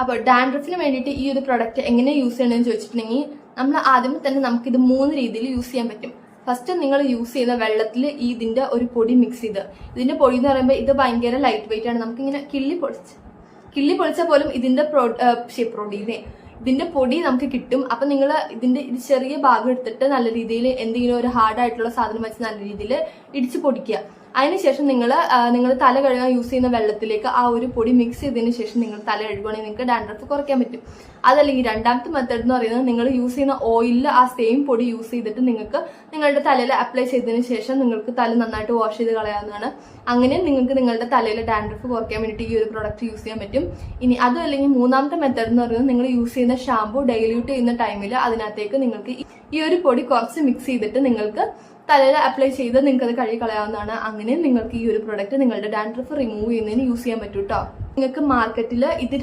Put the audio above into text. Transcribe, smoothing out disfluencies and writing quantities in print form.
അപ്പോൾ ഡാൻഡ്രഫിന് വേണ്ടിയിട്ട് ഈ ഒരു പ്രൊഡക്റ്റ് എങ്ങനെ യൂസ് ചെയ്യണമെന്ന് ചോദിച്ചിട്ടുണ്ടെങ്കിൽ നമ്മൾ ആദ്യമേ തന്നെ നമുക്കിത് 3 രീതിയിൽ യൂസ് ചെയ്യാൻ പറ്റും. ഫസ്റ്റ് നിങ്ങൾ യൂസ് ചെയ്യുന്ന വെള്ളത്തിൽ ഇതിന്റെ ഒരു പൊടി മിക്സ് ചെയ്ത്, ഇതിന്റെ പൊടി എന്ന് പറയുമ്പോൾ ഇത് ഭയങ്കര ലൈറ്റ് വെയിറ്റ് ആണ്. നമുക്കിങ്ങനെ കിള്ളി പൊളിച്ച പോലും ഇതിന്റെ ഇതിന്റെ പൊടി നമുക്ക് കിട്ടും. അപ്പൊ നിങ്ങൾ ഇതിന്റെ ചെറിയ ഭാഗം എടുത്തിട്ട് നല്ല രീതിയിൽ എന്തെങ്കിലും ഒരു ഹാർഡ് ആയിട്ടുള്ള സാധനം വെച്ച് നല്ല രീതിയിൽ ഇടിച്ച് പൊടിക്കുക. അതിനുശേഷം നിങ്ങൾ തല കഴുകാൻ യൂസ് ചെയ്യുന്ന വെള്ളത്തിലേക്ക് ആ ഒരു പൊടി മിക്സ് ചെയ്തതിന് ശേഷം നിങ്ങൾ തല കഴുകുകയാണെങ്കിൽ നിങ്ങൾക്ക് ഡാൻഡ്രഫ് കുറയ്ക്കാൻ പറ്റും. അതല്ലെങ്കിൽ രണ്ടാമത്തെ മെത്തേഡ് എന്ന് പറയുന്നത് നിങ്ങൾ യൂസ് ചെയ്യുന്ന ഓയിലിൽ ആ സെയിം പൊടി യൂസ് ചെയ്തിട്ട് നിങ്ങൾക്ക് നിങ്ങളുടെ തലയിൽ അപ്ലൈ ചെയ്തതിന് ശേഷം നിങ്ങൾക്ക് തല നന്നായിട്ട് വാഷ് ചെയ്ത് കളയാവുന്നതാണ്. അങ്ങനെ നിങ്ങൾക്ക് നിങ്ങളുടെ തലയിൽ ഡാൻഡ്രഫ് കുറയ്ക്കാൻ വേണ്ടിയിട്ട് ഈ ഒരു പ്രൊഡക്റ്റ് യൂസ് ചെയ്യാൻ പറ്റും. ഇനി അതും അല്ലെങ്കിൽ മൂന്നാമത്തെ മെത്തേഡ് എന്ന് പറയുന്നത് നിങ്ങൾ യൂസ് ചെയ്യുന്ന ഷാമ്പു ഡൈല്യൂട്ട് ചെയ്യുന്ന ടൈമിൽ അതിനകത്തേക്ക് നിങ്ങൾക്ക് ഈ ഒരു പൊടി കുറച്ച് മിക്സ് ചെയ്തിട്ട് നിങ്ങൾക്ക് തലയിൽ അപ്ലൈ ചെയ്ത് നിങ്ങൾക്ക് അത് കഴുകി കളയാവുന്നതാണ്. അങ്ങനെ നിങ്ങൾക്ക് ഈ ഒരു പ്രൊഡക്റ്റ് നിങ്ങളുടെ ഡാൻഡ്രഫ് റിമൂവ് ചെയ്യുന്നതിന് യൂസ് ചെയ്യാൻ പറ്റും കേട്ടോ. നിങ്ങൾക്ക് മാർക്കറ്റിൽ ഇത്